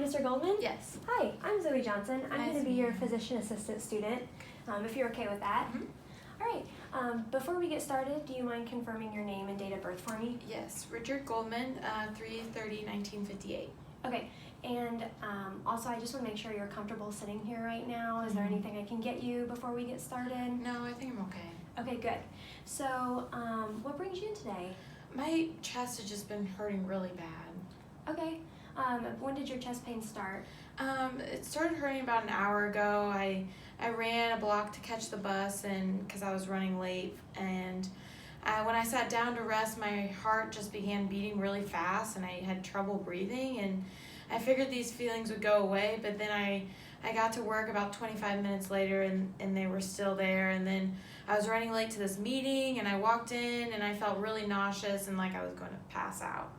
Mr. Goldman? Yes. Hi, I'm Zoe Johnson. I'm Nice going to be to your meet you. physician assistant student, if you're okay with that. Mhm. All right, before we get started, do you mind confirming your name and date of birth for me? Yes, Richard Goldman, 3/30/1958. Okay, and also I just want to make sure you're comfortable sitting here right now. Is there Mhm. anything I can get you before we get started? No, I think I'm okay. Okay, good. So, what brings you in today? My chest has just been hurting really bad. Okay, when did your chest pain start? It started hurting about an hour ago. I ran a block to catch the bus and because I was running late, and when I sat down to rest, my heart just began beating really fast and I had trouble breathing, and I figured these feelings would go away, but then I got to work about 25 minutes later and they were still there, and then I was running late to this meeting and I walked in and I felt really nauseous and like I was going to pass out.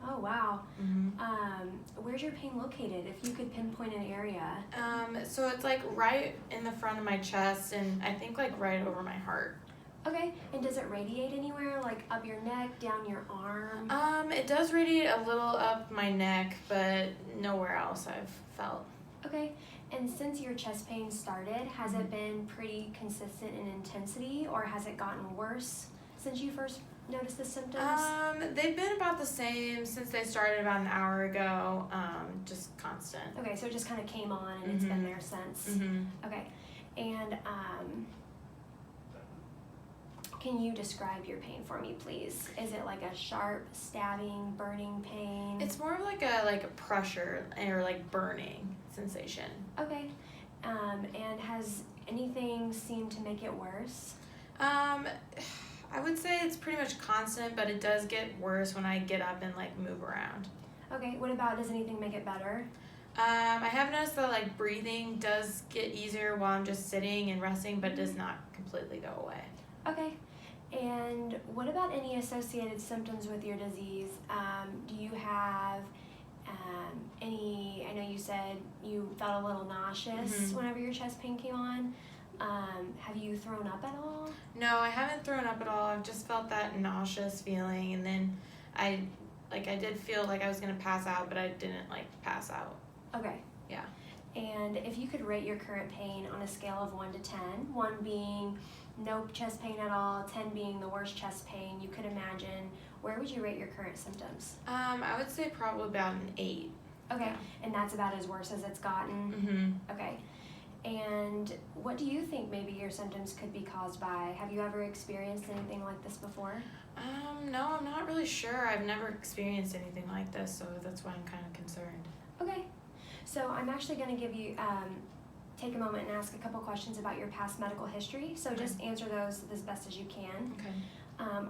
Oh, wow. Mm-hmm. Where's your pain located? If you could pinpoint an area. So it's like right in the front of my chest and I think like right over my heart. Okay, and does it radiate anywhere, like up your neck, down your arm? It does radiate a little up my neck, but nowhere else I've felt. Okay, and since your chest pain started, has it been pretty consistent in intensity, or has it gotten worse since you first noticed the symptoms? They've been about the same since they started about an hour ago, just constant. Okay, so it just kind of came on and it's been there since. Mm-hmm. Okay, and can you describe your pain for me, please? Is it like a sharp, stabbing, burning pain? It's more of like a pressure or like burning sensation. Okay, and has anything seemed to make it worse? I would say it's pretty much constant, but it does get worse when I get up and like move around. Okay, what about, does anything make it better? I have noticed that like breathing does get easier while I'm just sitting and resting, but does not completely go away. Okay, and what about any associated symptoms with your disease? Do you have any, I know you said you felt a little nauseous whenever your chest pain came on. Have you thrown up at all? No, I haven't thrown up at all. I've just felt that nauseous feeling, and then I did feel like I was gonna pass out, but I didn't like pass out. Okay. Yeah. And if you could rate your current pain on a scale of 1 to 10, 1 being no chest pain at all, 10 being the worst chest pain you could imagine, where would you rate your current symptoms? I would say probably about an 8. Okay, Yeah. and that's about as worse as it's gotten? Mm-hmm. Okay. And what do you think maybe your symptoms could be caused by? Have you ever experienced anything like this before? No, I'm not really sure. I've never experienced anything like this, so that's why I'm kind of concerned. Okay. So I'm actually going to give you, take a moment and ask a couple questions about your past medical history. So just answer those as best as you can. Okay.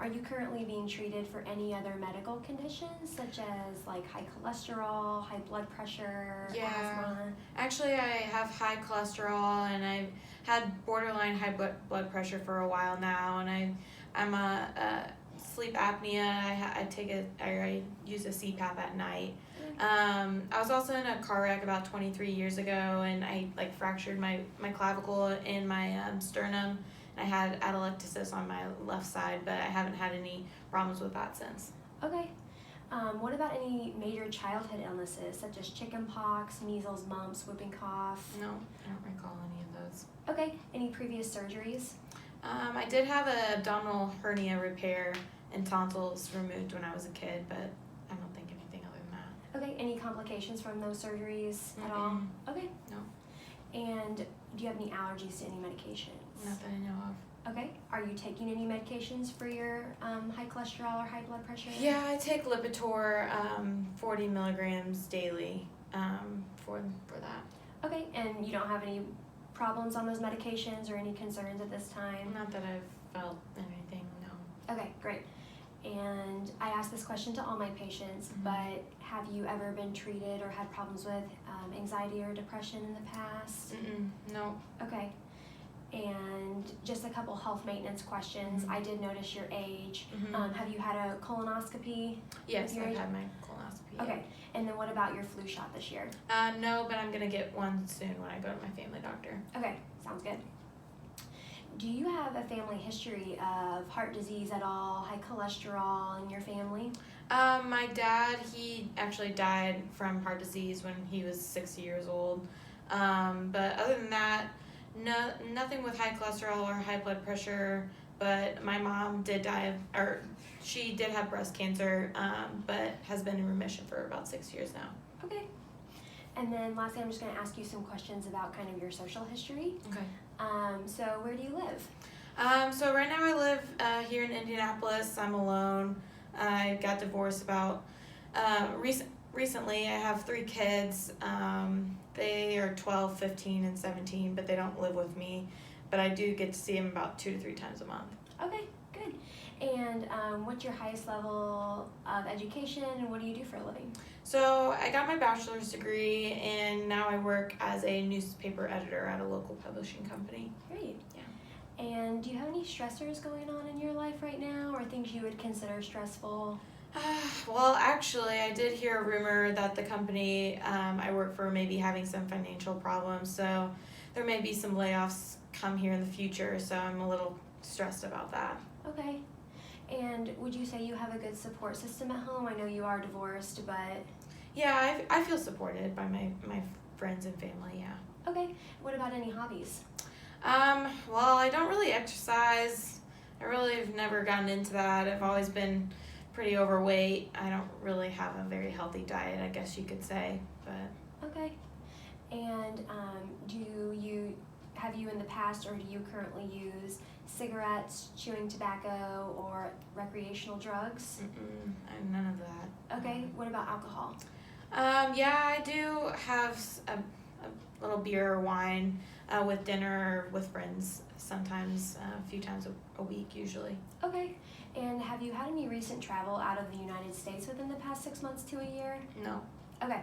Are you currently being treated for any other medical conditions, such as like high cholesterol, high blood pressure, asthma? Actually, I have high cholesterol, and I've had borderline high blood pressure for a while now, and I'm a sleep apnea. I use a CPAP at night. I was also in a car wreck about 23 years ago, and I like fractured my clavicle in my sternum. I had atelectasis on my left side, but I haven't had any problems with that since. Okay. What about any major childhood illnesses, such as chickenpox, measles, mumps, whooping cough? No, I don't recall any of those. Okay. Any previous surgeries? I did have an abdominal hernia repair and tonsils removed when I was a kid, but I don't think anything other than that. Okay. Any complications from those surgeries at all? Okay. No. And do you have any allergies to any medications? Not that I know of. Okay. Are you taking any medications for your high cholesterol or high blood pressure? Yeah, I take Lipitor 40 milligrams daily for that. Okay. And you don't have any problems on those medications or any concerns at this time? Not that I've felt anything, no. Okay, great. And I ask this question to all my patients, but have you ever been treated or had problems with anxiety or depression in the past? No. Okay. And just a couple health maintenance questions. I did notice your age. Have you had a colonoscopy? Yes, your I've age? had my colonoscopy. Okay. And then what about your flu shot this year? No, but I'm going to get one soon when I go to my family doctor. Okay, sounds good. Do you have a family history of heart disease at all, high cholesterol in your family? My dad, he actually died from heart disease when he was 60 years old. But other than that, nothing with high cholesterol or high blood pressure. But my mom did she did have breast cancer, but has been in remission for about 6 years now. Okay. And then lastly, I'm just going to ask you some questions about kind of your social history. Okay. So where do you live? So right now I live here in Indianapolis. I'm alone. I got divorced about recently. I have 3 kids. They are 12, 15, and 17, but they don't live with me. But I do get to see them about 2 to 3 times a month. Okay, good. And what's your highest level of education, and what do you do for a living? So I got my bachelor's degree, and now I work as a newspaper editor at a local publishing company. Great. Yeah. And do you have any stressors going on in your life right now, or things you would consider stressful? Well, actually, I did hear a rumor that the company I work for may be having some financial problems, so there may be some layoffs come here in the future, so I'm a little stressed about that. Okay. And would you say you have a good support system at home? I know you are divorced, but... Yeah, I feel supported by my friends and family, yeah. Okay. What about any hobbies? Well, I don't really exercise. I really have never gotten into that. I've always been pretty overweight. I don't really have a very healthy diet, I guess you could say, but... Okay. And have you in the past, or do you currently use cigarettes, chewing tobacco, or recreational drugs? I'm none of that. Okay. What about alcohol? Yeah, I do have a little beer or wine with dinner or with friends, sometimes a few times a week usually. Okay. And have you had any recent travel out of the United States within the past 6 months to a year? No. Okay.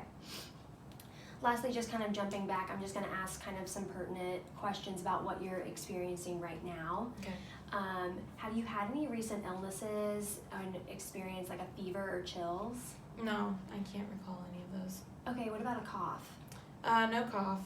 Lastly, just kind of jumping back, I'm just going to ask kind of some pertinent questions about what you're experiencing right now. Okay. Have you had any recent illnesses and experienced like a fever or chills? No, I can't recall any of those. Okay, what about a cough? No cough.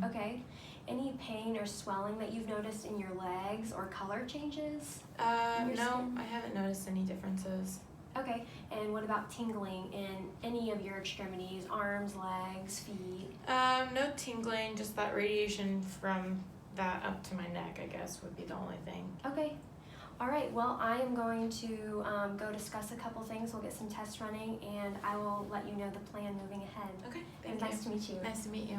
Okay. Any pain or swelling that you've noticed in your legs, or color changes? No, skin? I haven't noticed any differences. Okay. And what about tingling in any of your extremities, arms, legs, feet? No tingling, just that radiation from that up to my neck, I guess, would be the only thing. Okay. All right. Well, I am going to go discuss a couple things. We'll get some tests running, and I will let you know the plan moving ahead. Okay, And thank you. nice to meet you. Nice to meet you.